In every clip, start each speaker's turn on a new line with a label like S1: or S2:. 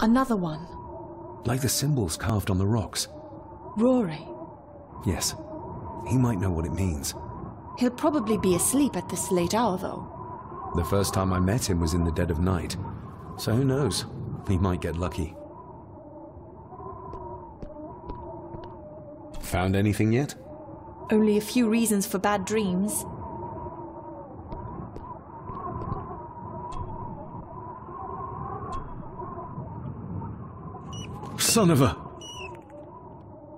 S1: Another one.
S2: Like the symbols carved on the rocks.
S1: Rory.
S2: Yes. He might know what it means.
S1: He'll probably be asleep at this late hour, though.
S2: The first time I met him was in the dead of night. So who knows? He might get lucky. Found anything yet?
S1: Only a few reasons for bad dreams.
S2: Son of a...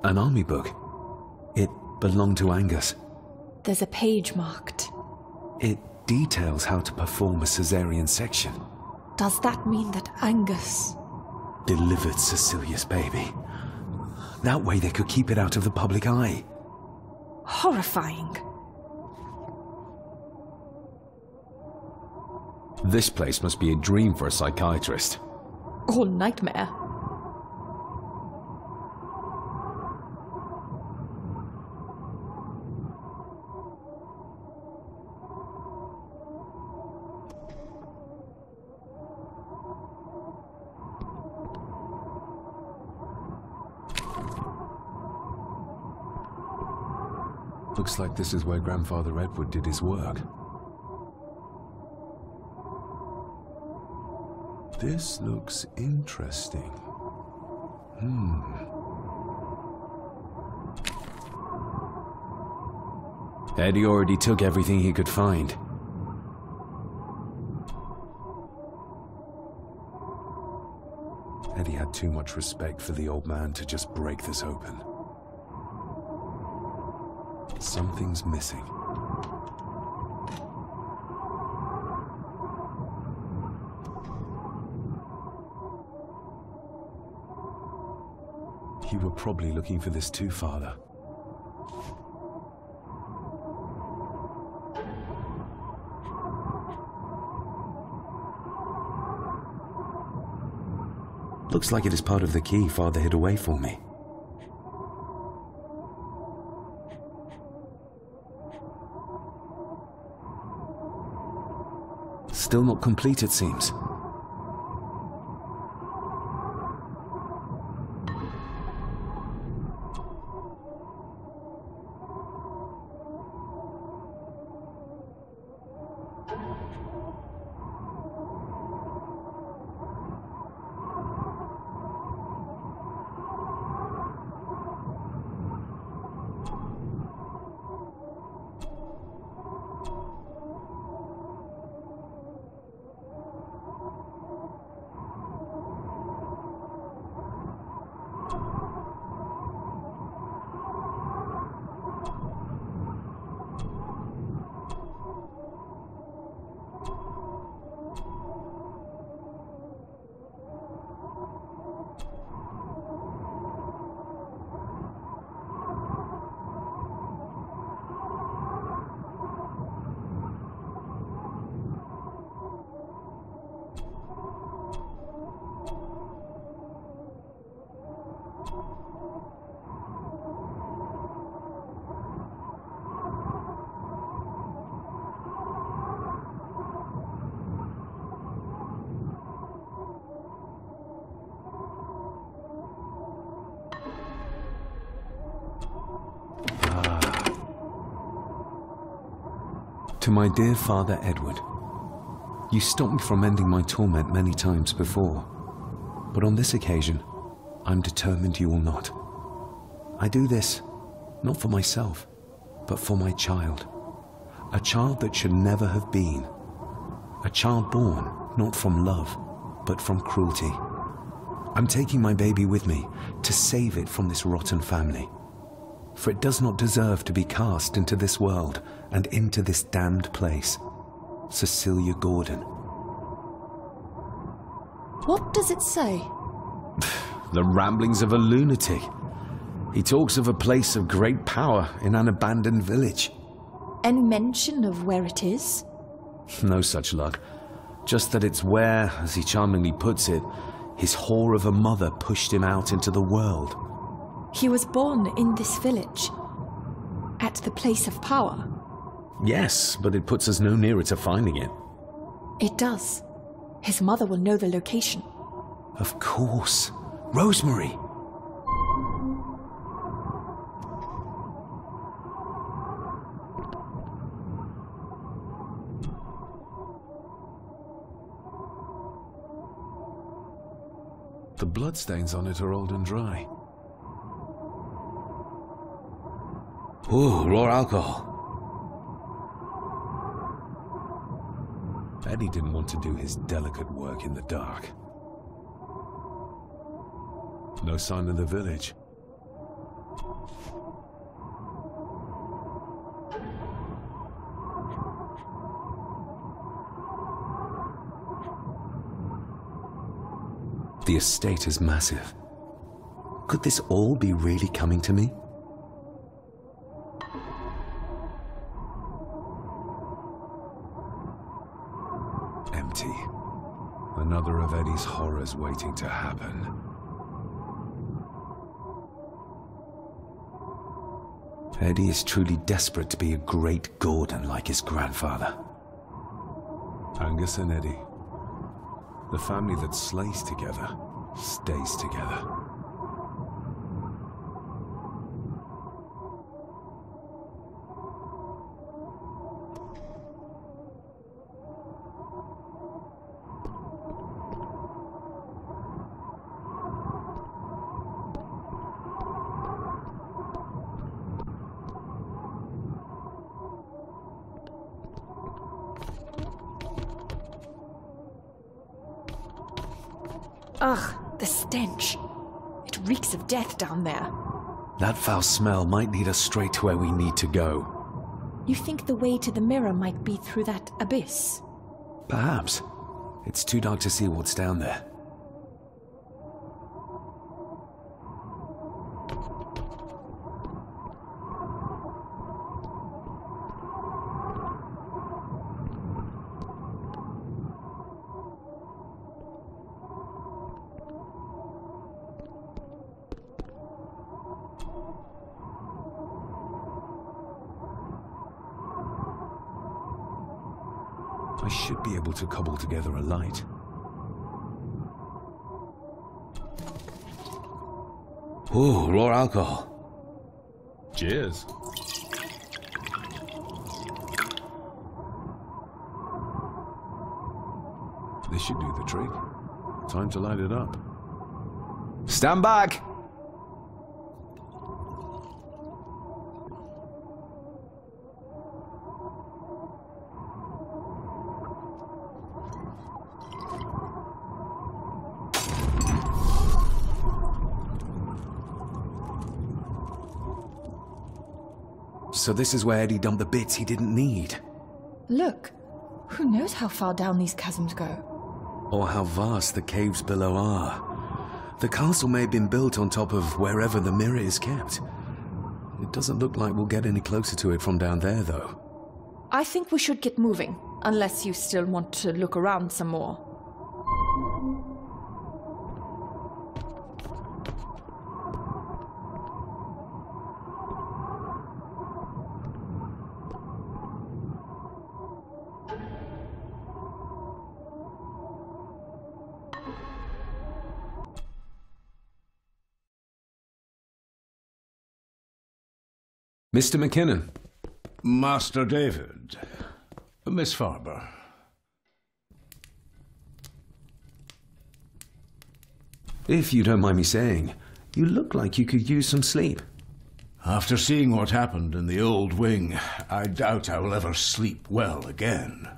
S2: An army book. It belonged to Angus.
S1: There's a page marked.
S2: It details how to perform a cesarean section.
S1: Does that mean that Angus
S2: Delivered Cecilia's baby? That way they could keep it out of the public eye.
S1: Horrifying.
S2: This place must be a dream for a psychiatrist.
S1: Or nightmare.
S2: Looks like this is where Grandfather Edward did his work. This looks interesting. Eddie already took everything he could find. Eddie had too much respect for the old man to just break this open. Something's missing. You were probably looking for this too, Father. Looks like it is part of the key Father hid away for me. Still not complete, it seems. To my dear Father Edward, you stopped me from ending my torment many times before, but on this occasion, I'm determined you will not. I do this, not for myself, but for my child. A child that should never have been. A child born, not from love, but from cruelty. I'm taking my baby with me to save it from this rotten family. For it does not deserve to be cast into this world and into this damned place. Cecilia Gordon.
S1: What does it say?
S2: The ramblings of a lunatic. He talks of a place of great power in an abandoned village.
S1: Any mention of where it is?
S2: No such luck. Just that it's where, as he charmingly puts it, his whore of a mother pushed him out into the world.
S1: He was born in this village, at the place of power.
S2: Yes, but it puts us no nearer to finding it.
S1: It does. His mother will know the location.
S2: Of course. Rosemary! The bloodstains on it are old and dry.
S3: Ooh, raw alcohol.
S2: Eddie didn't want to do his delicate work in the dark. No sign of the village. The estate is massive. Could this all be really coming to me? Empty. Another of Eddie's horrors waiting to happen. Eddie is truly desperate to be a great Gordon like his grandfather. Angus and Eddie. The family that slays together, stays together.
S1: Ugh, the stench. It reeks of death down there.
S2: That foul smell might lead us straight to where we need to go.
S1: You think the way to the mirror might be through that abyss?
S2: Perhaps. It's too dark to see what's down there. I should be able to cobble together a light.
S3: Ooh, raw alcohol.
S2: Cheers. This should do the trick. Time to light it up.
S3: Stand back!
S2: So this is where Eddie dumped the bits he didn't need.
S1: Look, who knows how far down these chasms go?
S2: Or how vast the caves below are. The castle may have been built on top of wherever the mirror is kept. It doesn't look like we'll get any closer to it from down there, though.
S1: I think we should get moving, unless you still want to look around some more.
S2: Mr. McKinnon.
S4: Master David. Miss Farber.
S2: If you don't mind me saying, you look like you could use some sleep.
S4: After seeing what happened in the old wing, I doubt I will ever sleep well again.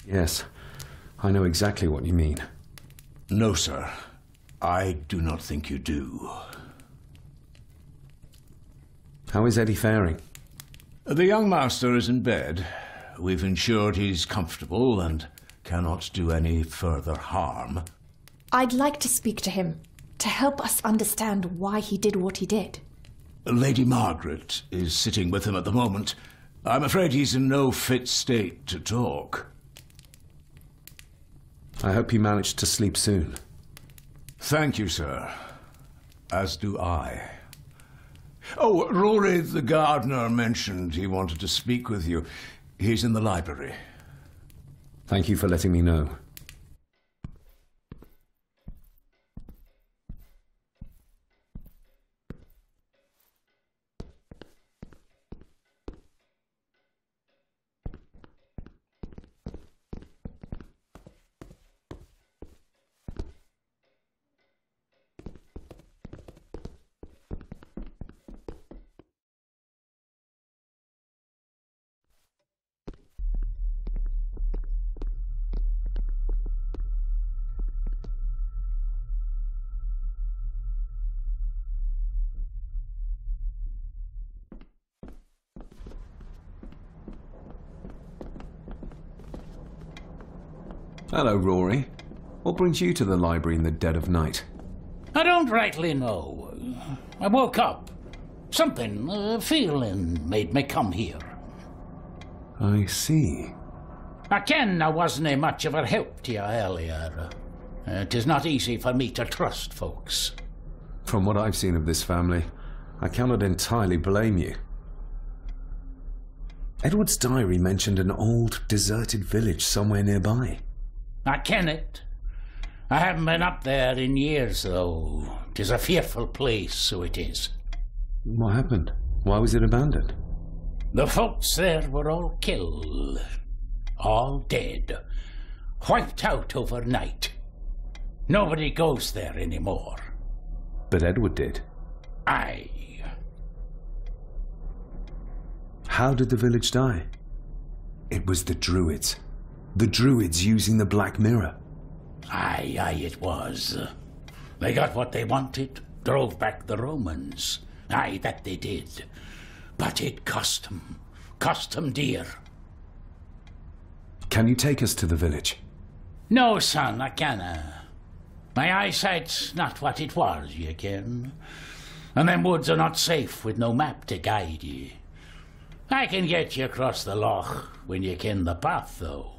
S2: Yes, I know exactly what you mean.
S4: No, sir. I do not think you do.
S2: How is Eddie faring?
S4: The young master is in bed. We've ensured he's comfortable and cannot do any further harm.
S1: I'd like to speak to him, to help us understand why he did what he did.
S4: Lady Margaret is sitting with him at the moment. I'm afraid he's in no fit state to talk.
S2: I hope you managed to sleep soon.
S4: Thank you, sir. As do I. Oh, Rory the gardener mentioned he wanted to speak with you. He's in the library.
S2: Thank you for letting me know. Hello, Rory. What brings you to the library in the dead of night?
S5: I don't rightly know. I woke up. Something, a feeling made me come here.
S2: I see.
S5: I ken I wasn't much of a help to you earlier. It is not easy for me to trust folks.
S2: From what I've seen of this family, I cannot entirely blame you. Edward's diary mentioned an old, deserted village somewhere nearby.
S5: I ken it. I haven't been up there in years, though. 'Tis a fearful place, so it is.
S2: What happened? Why was it abandoned?
S5: The folks there were all killed. All dead. Wiped out overnight. Nobody goes there anymore.
S2: But Edward did.
S5: Aye.
S2: How did the village die? It was the Druids. The Druids using the Black Mirror.
S5: Aye, it was. They got what they wanted, drove back the Romans. Aye, that they did. But it cost them dear.
S2: Can you take us to the village?
S5: No, son, I canna. My eyesight's not what it was, ye ken. And them woods are not safe with no map to guide ye. I can get you across the loch when you ken the path, though.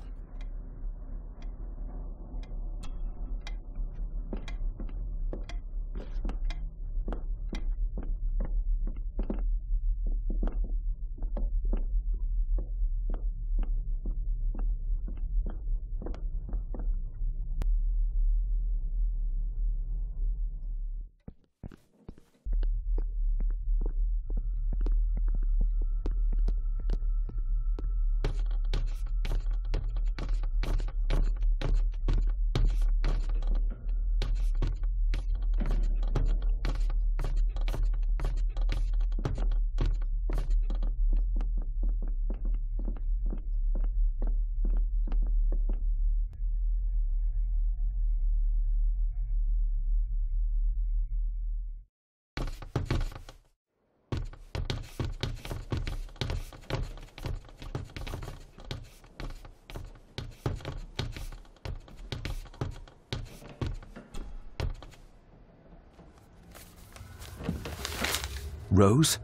S2: Rose?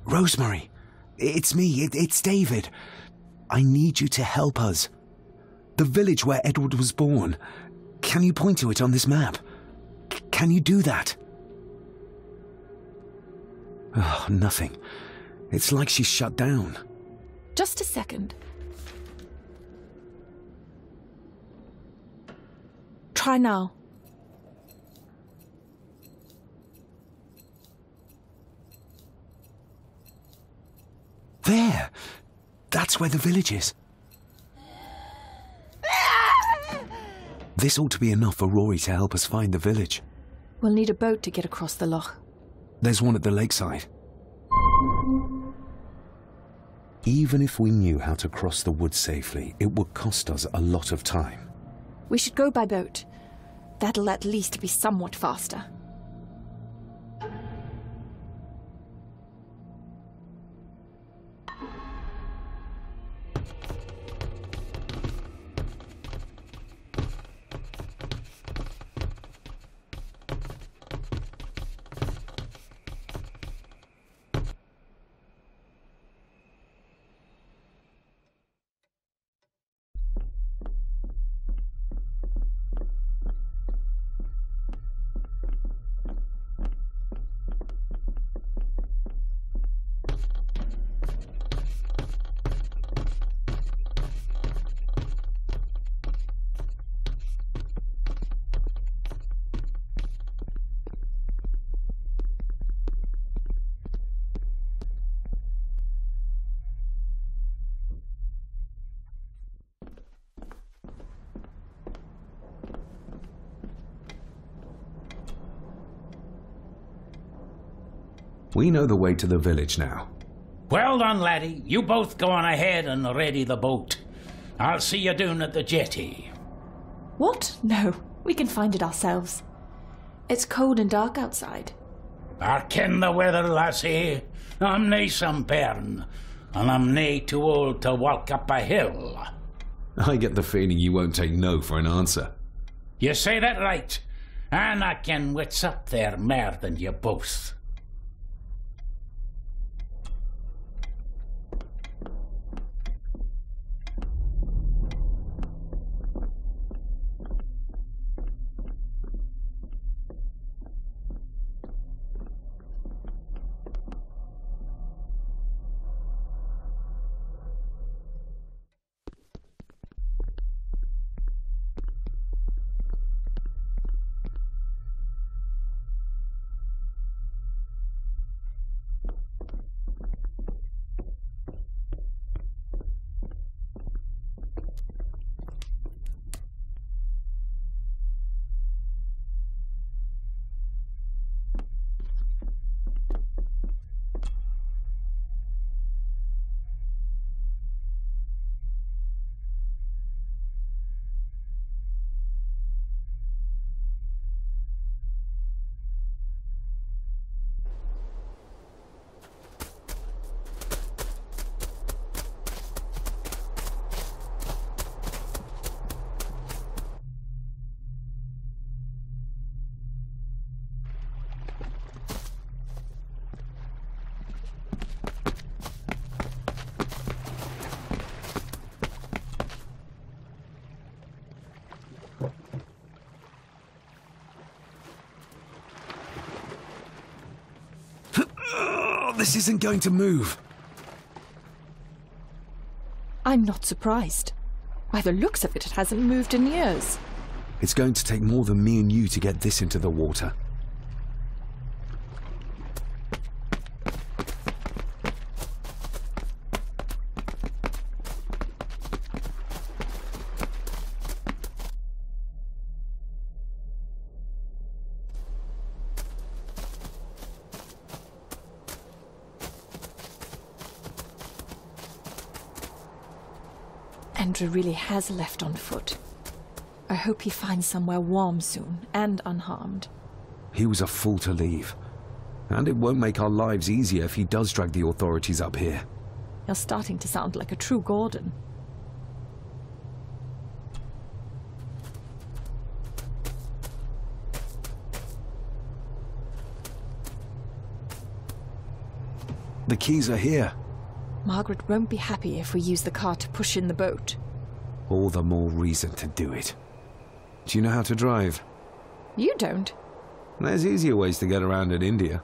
S2: Rosemary! It's me, it's David. I need you to help us. The village where Edward was born. Can you point to it on this map? Can you do that? Oh, nothing. It's like she's shut down.
S1: Just a second. Try now.
S2: There! That's where the village is. This ought to be enough for Rory to help us find the village.
S1: We'll need a boat to get across the loch.
S2: There's one at the lakeside. Even if we knew how to cross the woods safely, it would cost us a lot of time.
S1: We should go by boat. That'll at least be somewhat faster.
S2: We know the way to the village now.
S5: Well done, laddie. You both go on ahead and ready the boat. I'll see you down at the jetty.
S1: What? No, we can find it ourselves. It's cold and dark outside.
S5: I ken the weather, lassie. I'm nae some bairn, and I'm nae too old to walk up a hill.
S2: I get the feeling you won't take no for an answer.
S5: You say that right. And I ken what's up there more than you both.
S2: This isn't going to move.
S1: I'm not surprised. By the looks of it, it hasn't moved in years.
S2: It's going to take more than me and you to get this into the water.
S1: Andrew really has left on foot. I hope he finds somewhere warm soon, and unharmed.
S2: He was a fool to leave. And it won't make our lives easier if he does drag the authorities up here.
S1: You're starting to sound like a true Gordon.
S2: The keys are here.
S1: Margaret won't be happy if we use the car to push in the boat.
S2: All the more reason to do it. Do you know how to drive?
S1: You don't.
S2: There's easier ways to get around in India.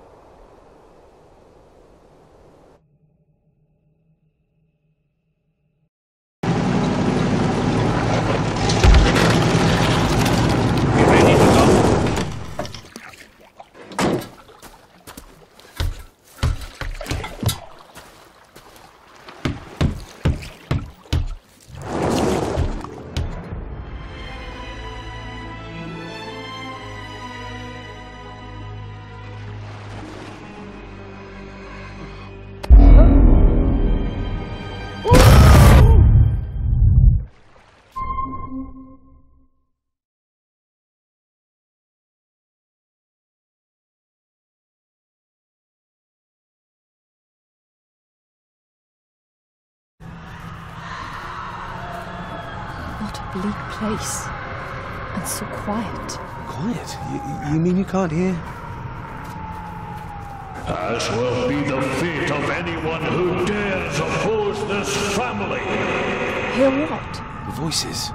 S1: What a bleak place. And so quiet.
S2: Quiet? You mean you can't hear?
S6: As will be the fate of anyone who dares oppose this family.
S1: Hear what?
S2: Voices.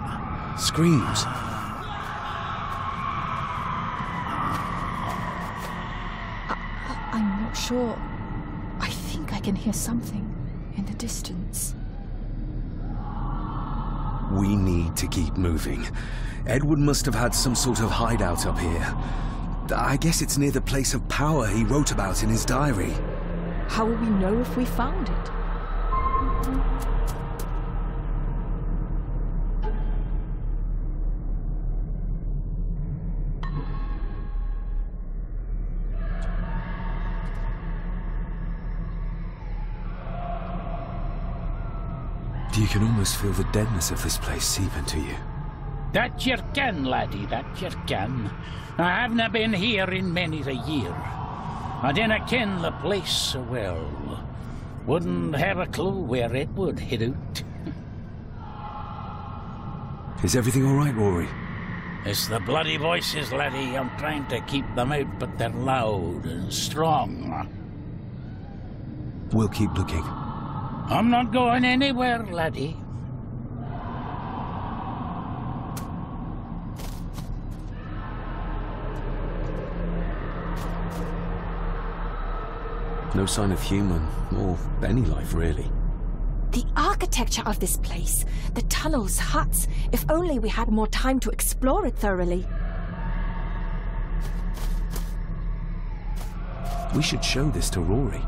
S2: Screams.
S1: I'm not sure. I think I can hear something in the distance.
S2: We need to keep moving. Edward must have had some sort of hideout up here. I guess it's near the place of power he wrote about in his diary.
S1: How will we know if we found it?
S2: You can almost feel the deadness of this place seep into you.
S5: That you can, laddie, that you can. I haven't been here in many a year. I dinna ken the place so well. Wouldn't have a clue where it would hit out.
S2: Is everything all right, Rory?
S5: It's the bloody voices, laddie. I'm trying to keep them out, but they're loud and strong.
S2: We'll keep looking.
S5: I'm not going anywhere, laddie.
S2: No sign of human, or any life, really.
S1: The architecture of this place, the tunnels, huts. If only we had more time to explore it thoroughly.
S2: We should show this to Rory.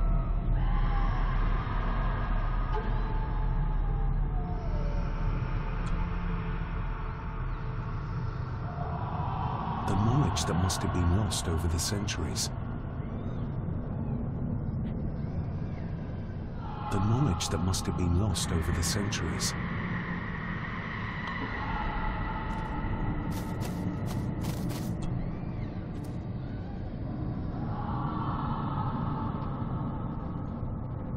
S2: The knowledge that must have been lost over the centuries. The knowledge that must have been lost over the centuries.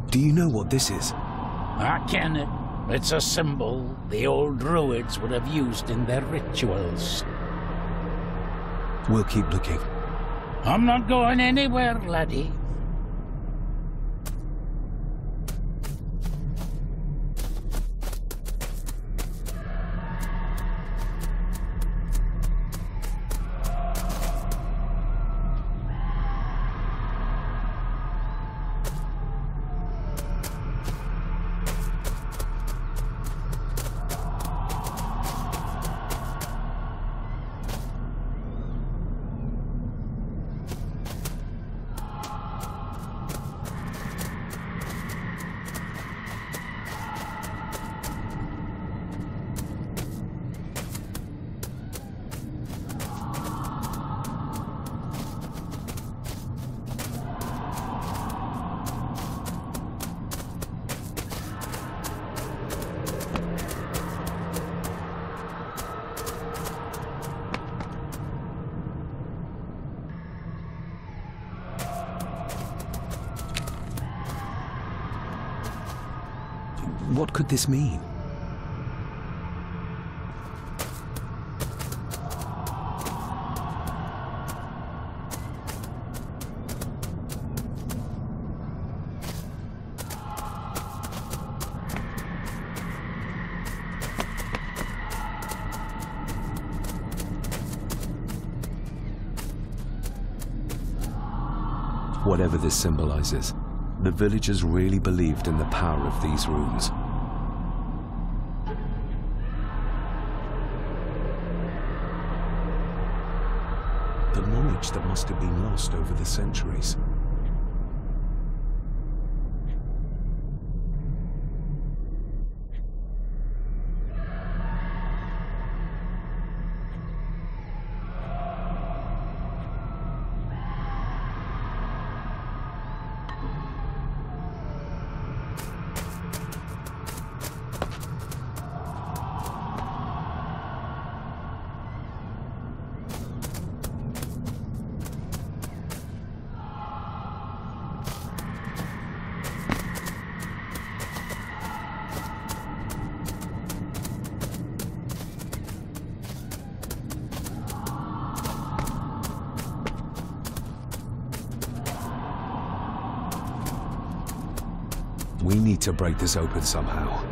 S2: Do you know what this is?
S5: I ken it. It's a symbol the old druids would have used in their rituals.
S2: We'll keep looking.
S5: I'm not going anywhere, laddie.
S2: What could this mean? Whatever this symbolizes, the villagers really believed in the power of these runes. The knowledge that must have been lost over the centuries. We need to break this open somehow.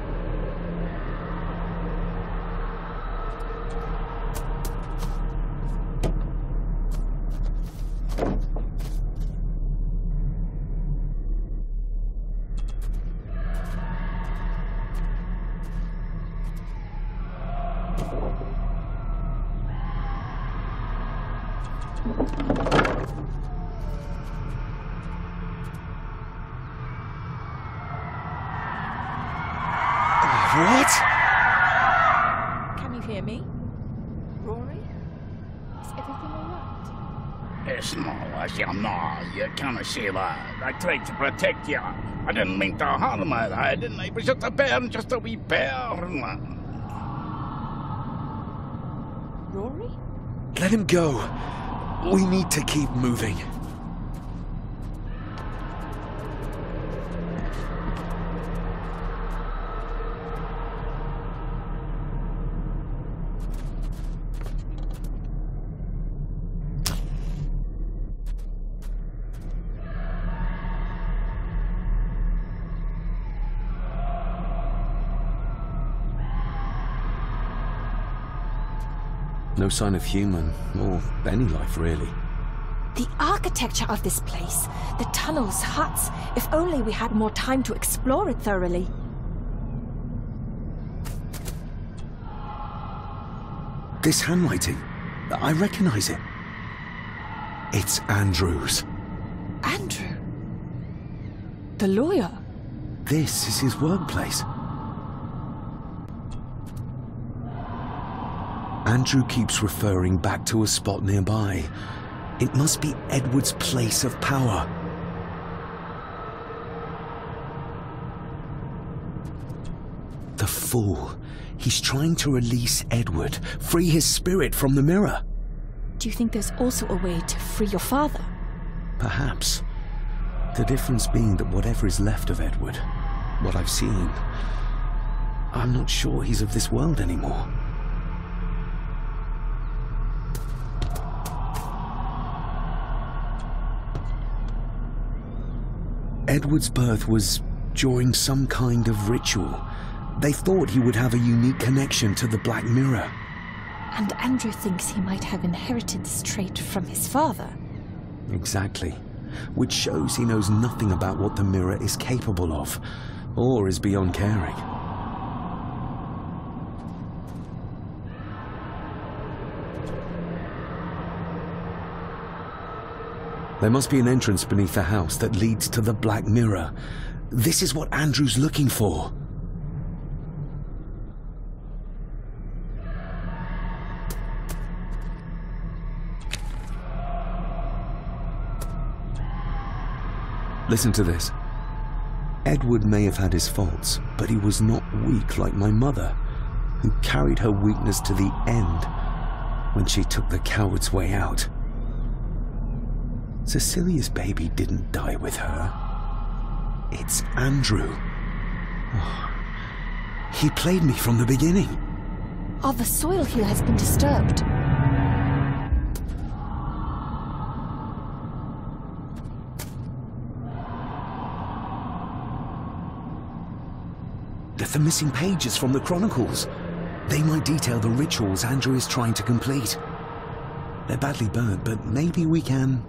S2: What?
S1: Can you hear me? Rory? Is everything alright?
S5: It's no, as you know, you can't see that. I tried to protect you. I didn't mean to harm you, I didn't. It was just a bear, just a wee bear.
S1: Rory?
S2: Let him go. We need to keep moving. No sign of human, or any life really.
S1: The architecture of this place, the tunnels, huts, if only we had more time to explore it thoroughly.
S2: This handwriting, I recognize it. It's Andrew's.
S1: Andrew? The lawyer?
S2: This is his workplace. Andrew keeps referring back to a spot nearby. It must be Edward's place of power. The fool. He's trying to release Edward, free his spirit from the mirror.
S1: Do you think there's also a way to free your father?
S2: Perhaps. The difference being that whatever is left of Edward, what I've seen, I'm not sure he's of this world anymore. Edward's birth was during some kind of ritual. They thought he would have a unique connection to the Black Mirror.
S1: And Andrew thinks he might have inherited this trait from his father.
S2: Exactly. Which shows he knows nothing about what the mirror is capable of, or is beyond caring. There must be an entrance beneath the house that leads to the Black Mirror. This is what Andrew's looking for. Listen to this. Edward may have had his faults, but he was not weak like my mother, who carried her weakness to the end when she took the coward's way out. Cecilia's baby didn't die with her. It's Andrew. Oh, he played me from the beginning.
S1: Oh, the soil here has been disturbed.
S2: The missing pages from the Chronicles. They might detail the rituals Andrew is trying to complete. They're badly burnt, but maybe we can...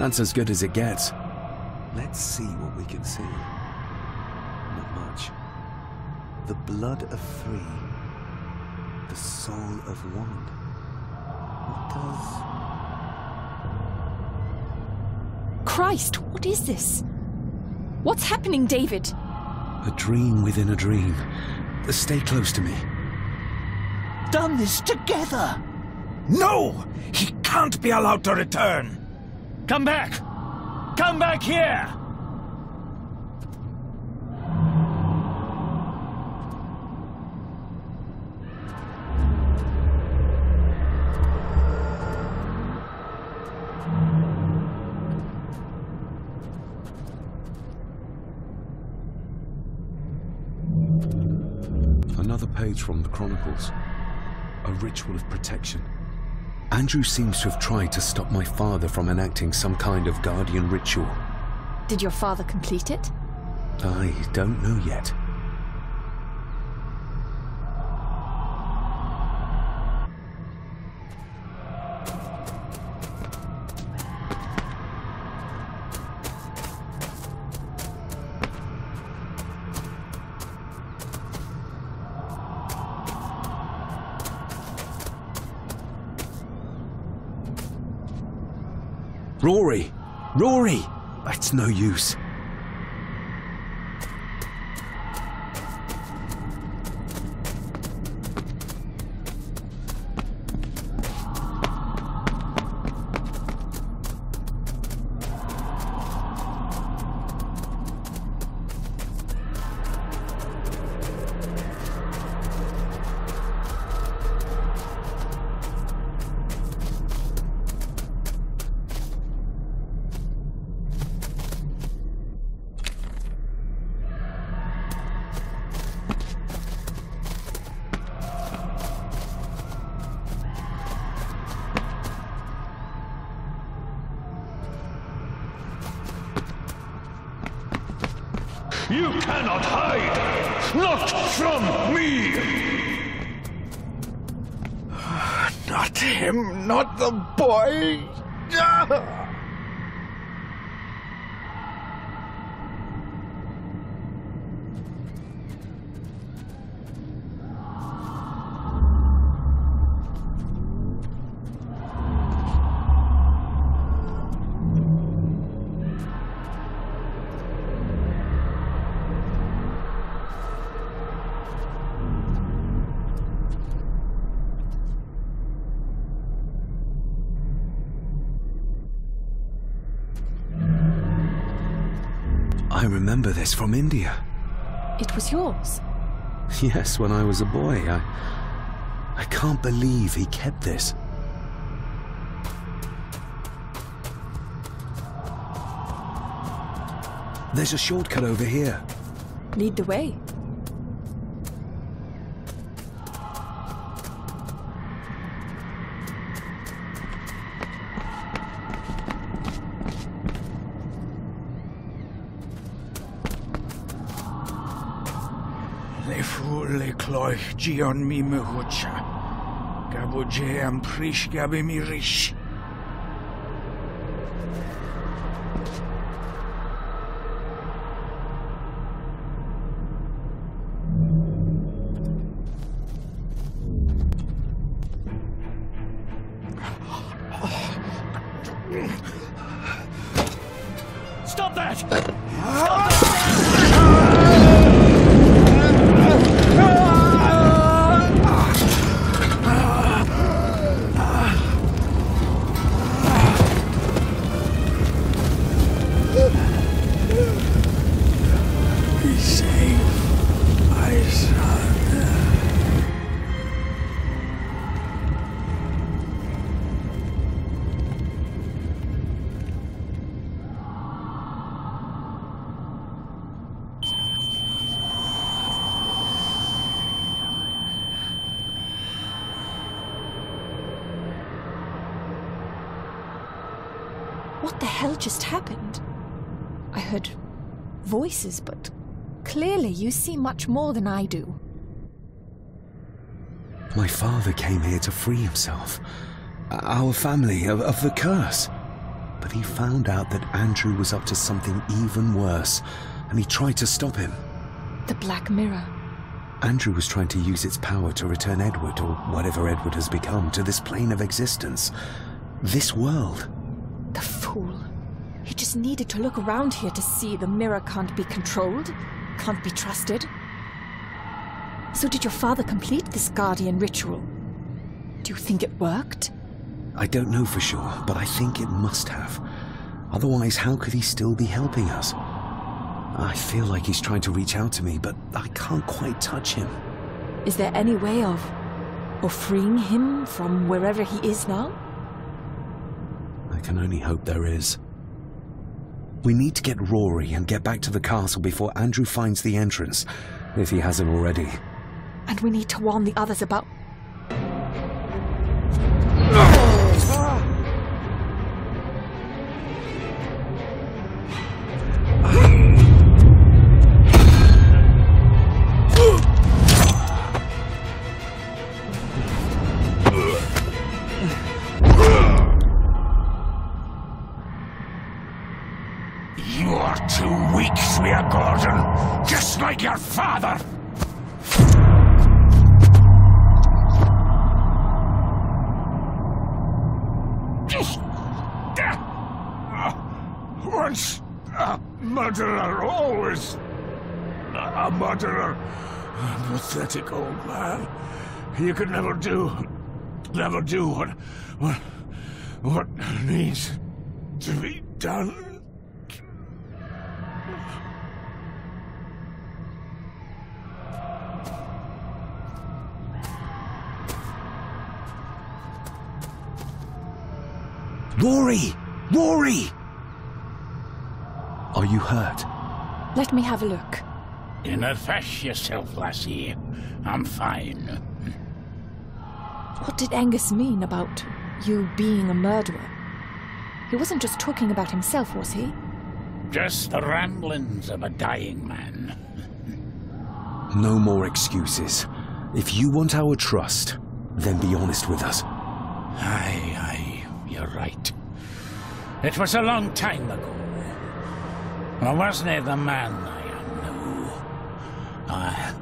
S2: That's as good as it gets. Let's see what we can see. Not much. The blood of 3. The soul of 1. What does...
S1: Christ, what is this? What's happening, David?
S2: A dream within a dream. Stay close to me.
S7: Done this together! No! He can't be allowed to return!
S6: Come back! Come back here!
S2: Another page from the Chronicles. A ritual of protection. Andrew seems to have tried to stop my father from enacting some kind of guardian ritual.
S1: Did your father complete it?
S2: I don't know yet. Rory! Rory! That's no use.
S6: You cannot hide! Not from me!
S7: Not him, not the boy!
S2: I remember this from India.
S1: It was yours.
S2: Yes, when I was a boy. I can't believe he kept this. There's a shortcut over here.
S1: Lead the way.
S7: Le cloich gion mi mehucha. Gabuje am prish gabe mi rish.
S6: Stop that!
S7: Be safe, my son.
S1: What the hell just happened? I heard voices, but clearly you see much more than I do.
S2: My father came here to free himself. Our family of the curse. But he found out that Andrew was up to something even worse, and he tried to stop him.
S1: The Black Mirror.
S2: Andrew was trying to use its power to return Edward, or whatever Edward has become, to this plane of existence. This world.
S1: The fool. He just needed to look around here to see the mirror can't be controlled, can't be trusted. So did your father complete this Guardian ritual? Do you think it worked?
S2: I don't know for sure, but I think it must have. Otherwise, how could he still be helping us? I feel like he's trying to reach out to me, but I can't quite touch him.
S1: Is there any way of freeing him from wherever he is now?
S2: I can only hope there is. We need to get Rory and get back to the castle before Andrew finds the entrance, if he hasn't already.
S1: And we need to warn the others about...
S7: You are too weak, Swear Gordon, just like your father. Once a murderer, always a murderer. A pathetic old man. You could never do what needs to be done.
S2: Rory! Rory! Are you hurt?
S1: Let me have a look.
S5: Dinna fash yourself, lassie. I'm fine.
S1: What did Angus mean about you being a murderer? He wasn't just talking about himself, was he?
S5: Just the ramblings of a dying man.
S2: No more excuses. If you want our trust, then be honest with us.
S5: Aye, you're right. It was a long time ago. I wasn't the man I am now.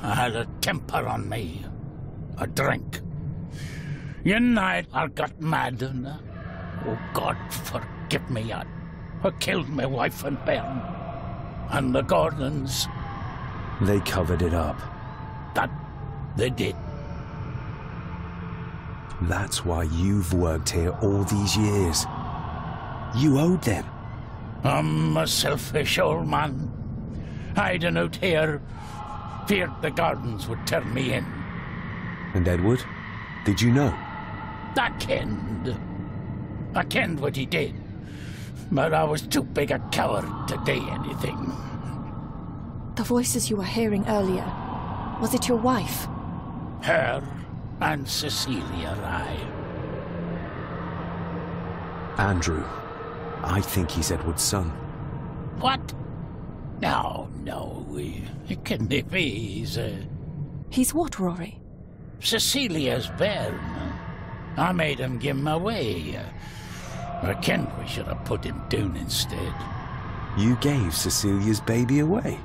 S5: I had a temper on me. A drink. One night I got mad and, oh God forgive me, I killed my wife and bairn. And the Gordons.
S2: They covered it up.
S5: That they did.
S2: That's why you've worked here all these years. You owed them.
S5: I'm a selfish old man. I'd out here, feared the Gordons would turn me in.
S2: And Edward? Did you know?
S5: I kenned what he did. But I was too big a coward to do anything.
S1: The voices you were hearing earlier, was it your wife?
S5: Her and Cecilia, aye.
S2: Andrew. I think he's Edward's son.
S5: What? No, it couldn't be.
S1: He's what, Rory?
S5: Cecilia's bairn. I made him give him away. I kenned we should have put him down instead.
S2: You gave Cecilia's baby away?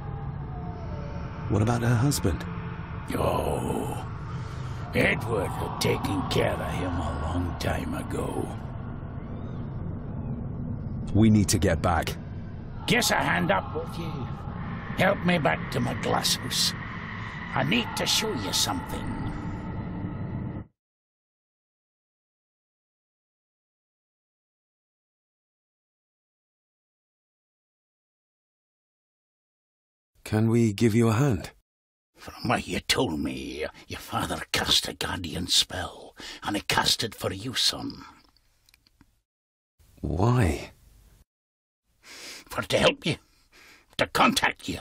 S2: What about her husband?
S5: Oh, Edward had taken care of him a long time ago.
S2: We need to get back.
S5: Guess a hand up, would you? Help me back to my glasshouse. I need to show you something.
S2: Can we give you a hand?
S5: From what you told me, your father cast a guardian spell, and he cast it for you, son.
S2: Why?
S5: For to help you, to contact you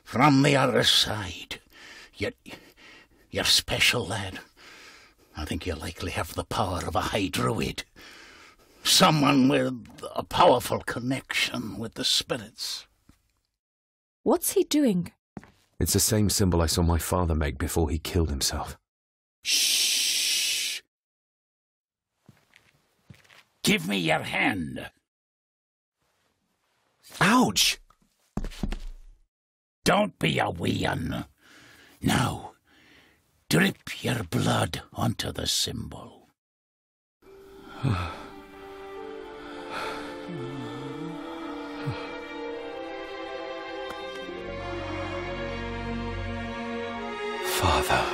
S5: from the other side. You're special, lad. I think you likely have the power of a high druid. Someone with a powerful connection with the spirits.
S1: What's he doing?
S2: It's the same symbol I saw my father make before he killed himself.
S5: Shh. Give me your hand.
S2: Ouch!
S5: Don't be a wee un. Now, drip your blood onto the symbol.
S2: Father.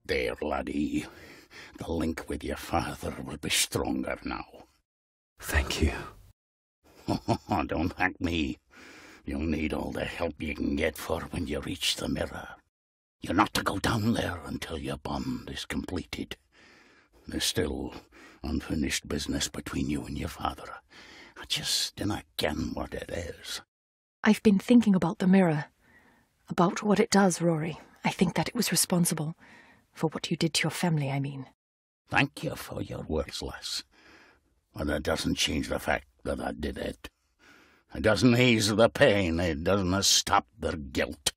S5: There, laddie. The link with your father will be stronger now.
S2: Thank you.
S5: Don't thank me. You'll need all the help you can get for when you reach the mirror. You're not to go down there until your bond is completed. There's still unfinished business between you and your father. I just dinna ken what it is.
S1: I've been thinking about the mirror. About what it does, Rory. I think that it was responsible. For what you did to your family, I mean.
S5: Thank you for your words, lass. But it doesn't change the fact that I did it. It doesn't ease the pain. It doesn't stop the guilt.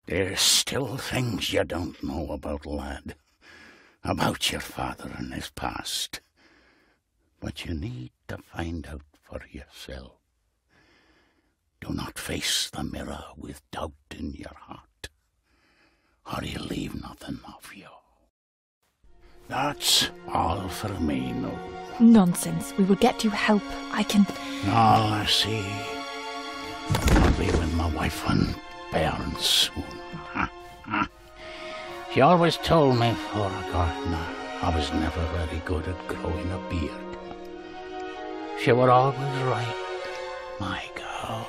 S5: There's still things you don't know about, lad. About your father and his past. But you need to find out for yourself. Do not face the mirror with doubt in your heart, or he'll leave nothing of you. That's all for me, no.
S1: Nonsense. We will get you help. I can...
S5: No, I see. I'll be with my wife and parents soon. She always told me for a gardener I was never very good at growing a beard. She were always right, my girl.